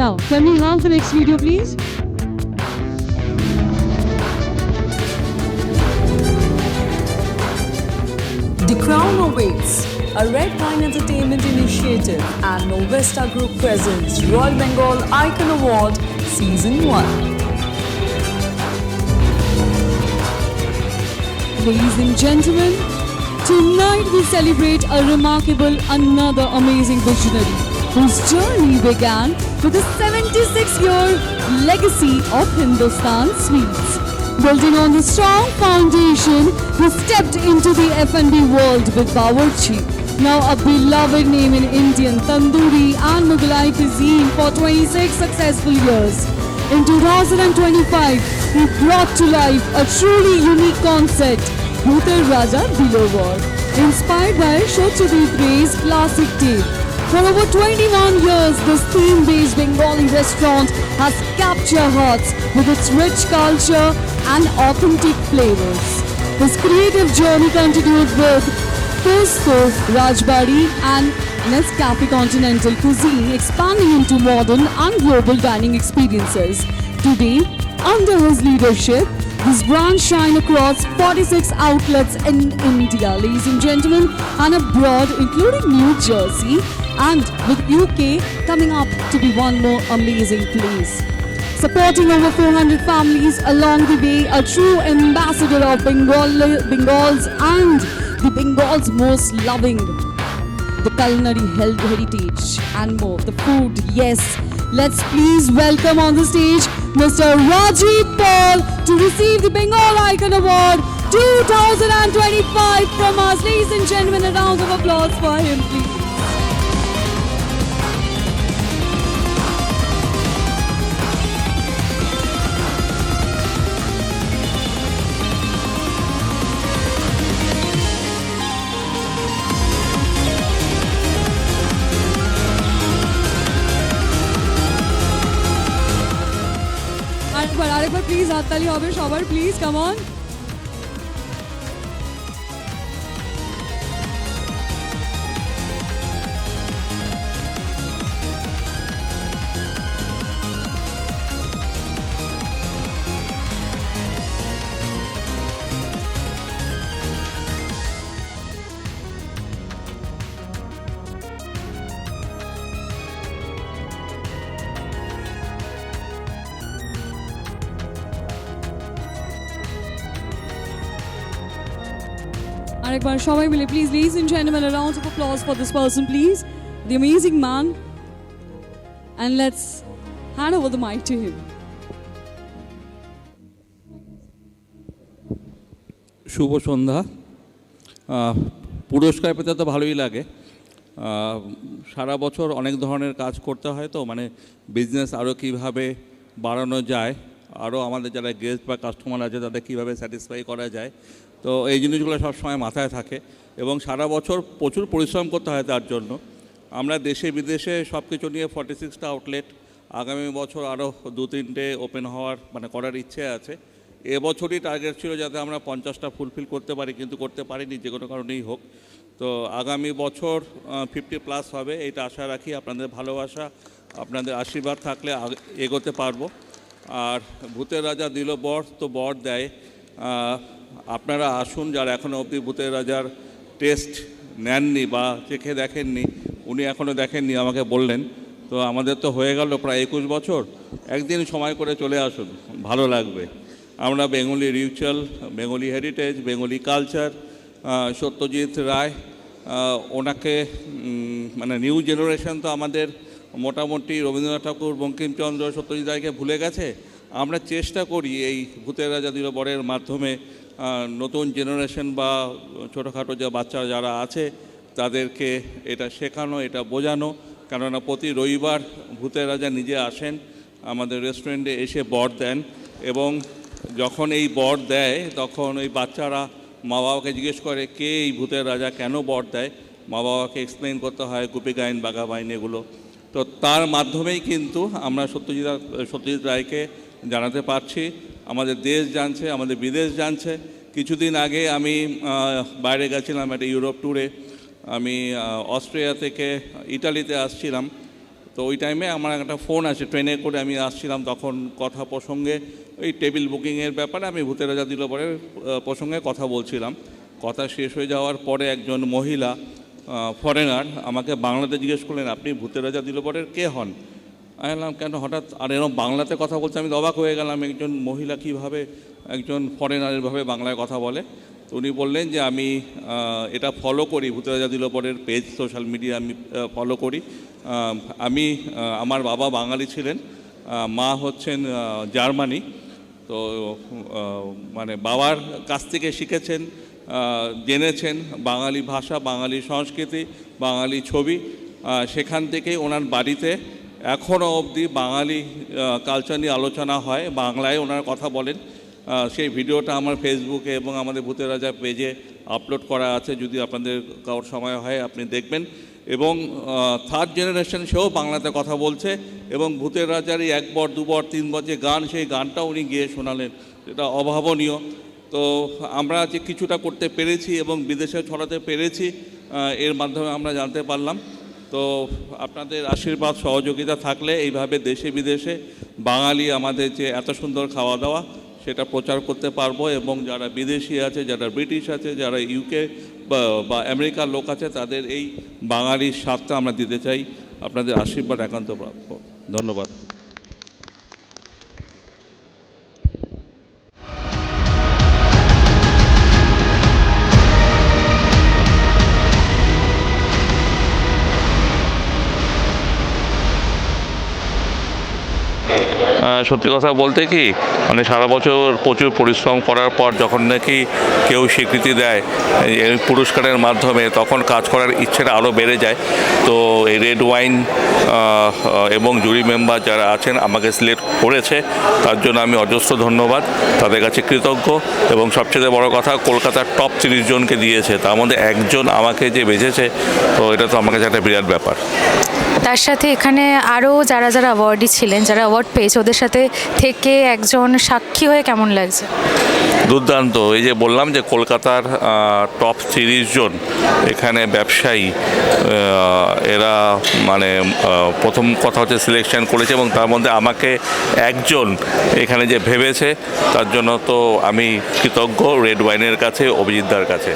Now, can we have the next video, please? The Crown awaits. A Red Pine Entertainment initiative and Novesta Group presents Royal Bengal Icon Award Season 1. Ladies and gentlemen, tonight we celebrate a remarkable, another amazing visionary whose journey began with a 76-year legacy of Hindustan Sweets. Building on the strong foundation, he stepped into the F&B world with Bawarchi, now a beloved name in Indian, tandoori and Mughlai cuisine for 26 successful years. In 2025, he brought to life a truly unique concept, Bhuter Raja Dilo War, inspired by Satyajit Ray's classic tale. For over 21 years, this theme-based Bengali restaurant has captured hearts with its rich culture and authentic flavors. His creative journey continued with Pesto, Rajbari and Nescafe Continental cuisine, expanding into modern and global dining experiences. Today, under his leadership, this brand shines across 46 outlets in India, ladies and gentlemen, and abroad, including New Jersey, and with UK coming up to be one more amazing place. Supporting over 400 families along the way, a true ambassador of Bengal's and the Bengal's most loving, the culinary heritage and more, the food, yes. Let's please welcome on the stage Mr. Rajiv Paul to receive the Bengal Icon Award 2025 from us. Ladies and gentlemen, a round of applause for him, please. আরেকবার please হাততালি হবে সবার, please come on. আরেকবার সবাই মিলে please, ladies and gentlemen, a round of applause for this person, please, the amazing man, and let's hand over the mic to him. শুভ সন্ধ্যা। পুরস্কার পেতে তো ভালোই লাগে। সারা বছর অনেক ধরনের কাজ করতে হয়, তো মানে বিজনেস আরও কীভাবে বাড়ানো যায়, আরও আমাদের যারা গেস্ট বা কাস্টমার আছে তাদের কীভাবে স্যাটিসফাই করা যায়, তো এই জিনিসগুলো সবসময় মাথায় থাকে এবং সারা বছর প্রচুর পরিশ্রম করতে হয় তার জন্য। আমরা দেশে বিদেশে সব কিছু নিয়ে 46টা আউটলেট, আগামী বছর আরও 2-3টে ওপেন হওয়ার করার ইচ্ছে আছে। এবছরই টার্গেট ছিল যাতে আমরা 50টা ফুলফিল করতে পারি, কিন্তু করতে পারিনি যে কোনো কারণেই হোক। তো আগামী বছর 50+ হবে, এইটা আশা রাখি। আপনাদের ভালোবাসা, আপনাদের আশীর্বাদ থাকলে এগোতে পারবো। আর ভূতের রাজা দিল বর, তো বর দেয়। আপনারা আসুন, যারা এখনও অবধি ভূতের রাজার টেস্ট নেননি বা চেখে দেখেননি, উনি এখনও দেখেননি, আমাকে বললেন। তো আমাদের তো হয়ে গেল প্রায় 21 বছর, একদিন সময় করে চলে আসুন, ভালো লাগবে। আমরা Bengali ritual, Bengali heritage, Bengali culture, Satyajit Ray, ওনাকে নিউ জেনারেশন তো আমাদের মোটামুটি রবীন্দ্রনাথ ঠাকুর, বঙ্কিমচন্দ্র, সত্যজিৎ রায়কে ভুলে গেছে। আমরা চেষ্টা করি এই ভূতের রাজা দিল বরের মাধ্যমে নতুন জেনারেশন বা ছোটোখাটো যে বাচ্চা যারা আছে তাদেরকে এটা শেখানো, এটা বোঝানো। কেননা প্রতি রবিবার ভূতের রাজা নিজে আসেন আমাদের রেস্টুরেন্টে, এসে বর দেন, এবং যখন এই বর দেয় তখন ওই বাচ্চারা মা বাবাকে জিজ্ঞেস করে কে এই ভূতের রাজা, কেন বর দেয়। মা বাবাকে এক্সপ্লেন করতে হয় গুপি গাইন, বাঘা বাইন এগুলো। তো তার মাধ্যমেই কিন্তু আমরা সত্যজিৎ রায়কে জানাতে পারছি। আমাদের দেশ জানছে, আমাদের বিদেশ জানছে। কিছুদিন আগে আমি বাইরে গেছিলাম একটা ইউরোপ ট্যুরে। আমি অস্ট্রিয়া থেকে ইটালিতে আসছিলাম। তো ওই টাইমে আমার একটা ফোন আসে, ট্রেনে করে আমি আসছিলাম, তখন কথা প্রসঙ্গে ওই টেবিল বুকিংয়ের ব্যাপারে আমি ভূতের রাজা দিলবরের প্রসঙ্গে কথা বলছিলাম। কথা শেষ হয়ে যাওয়ার পরে একজন মহিলা ফরেনার আমাকে বাংলাতে জিজ্ঞেস করলেন, আপনি ভূতের রাজা দিলবরের কে হন? আমি বললাম কেন হঠাৎ, আর এরকম বাংলাতে কথা বলছে, আমি অবাক হয়ে গেলাম, একজন মহিলা কীভাবে একজন ফরেনারের ভাবে বাংলায় কথা বলে। তো উনি বললেন যে আমি এটা ফলো করি, ভূতের রাজা দিলবরের পেজ সোশ্যাল মিডিয়া আমি ফলো করি। আমি আমার বাবা বাঙালি ছিলেন, মা হচ্ছেন জার্মানি। তো মানে বাবার কাছ থেকে শিখেছেন, জেনেছেন বাঙালি ভাষা, বাঙালি সংস্কৃতি, বাঙালি ছবি। সেখান থেকেই ওনার বাড়িতে এখনও অবধি বাঙালি কালচার নিয়ে আলোচনা হয়, বাংলায় ওনার কথা বলেন। সেই ভিডিওটা আমার ফেসবুকে এবং আমাদের ভূতের রাজা পেজে আপলোড করা আছে, যদি আপনাদের কারোর সময় হয় আপনি দেখবেন। এবং থার্ড জেনারেশন সেও বাংলাতে কথা বলছে, এবং ভূতের রাজার এই 1 বর 2 বর 3 বর যে গান, সেই গানটাও উনি গিয়ে শোনালেন, এটা অভাবনীয়। তো আমরা যে কিছুটা করতে পেরেছি এবং বিদেশে ছড়াতে পেরেছি, এর মাধ্যমে আমরা জানতে পারলাম। তো আপনাদের আশীর্বাদ সহযোগিতা থাকলে এইভাবে দেশে বিদেশে বাঙালি আমাদের যে এত সুন্দর খাওয়া দাওয়া, সেটা প্রচার করতে পারবো। এবং যারা বিদেশি আছে, যারা ব্রিটিশ আছে, যারা ইউকে বা আমেরিকার লোক আছে, তাদের এই বাঙালির স্বাদটা আমরা দিতে চাই। আপনাদের আশীর্বাদ একান্ত প্রাপ্য। ধন্যবাদ। সত্যি কথা বলতে কি, মানে সারা বছর প্রচুর পরিশ্রম করার পর যখন নাকি কেউ স্বীকৃতি দেয় এই পুরস্কারের মাধ্যমে, তখন কাজ করার ইচ্ছেটা আরও বেড়ে যায়। তো এই রেড ওয়াইন এবং জুরি মেম্বার যারা আছেন আমাকে সিলেক্ট করেছে, তার জন্য আমি অজস্র ধন্যবাদ, তাদের কাছে কৃতজ্ঞ। এবং সবচেয়ে বড় কথা, কলকাতার টপ 30 জনকে দিয়েছে, তার মধ্যে একজন আমাকে যে বেঁচেছে, তো এটা তো আমার কাছে একটা বিরাট ব্যাপার। তার সাথে এখানে আরও যারা যারা অ্যাওয়ার্ডি ছিলেন, যারা অ্যাওয়ার্ড পেয়েছে, ওদের সাথে থেকে একজন সাক্ষী হয়ে কেমন লাগছে? দুর্দান্ত। এই যে বললাম যে কলকাতার টপ 30 জন এখানে ব্যবসায়ী, এরা মানে প্রথম কথা হচ্ছে সিলেকশন করেছে, এবং তার মধ্যে আমাকে একজন এখানে যে ভেবেছে, তার জন্য তো আমি কৃতজ্ঞ রেড ওয়াইনের কাছে, অভিজিৎদার কাছে।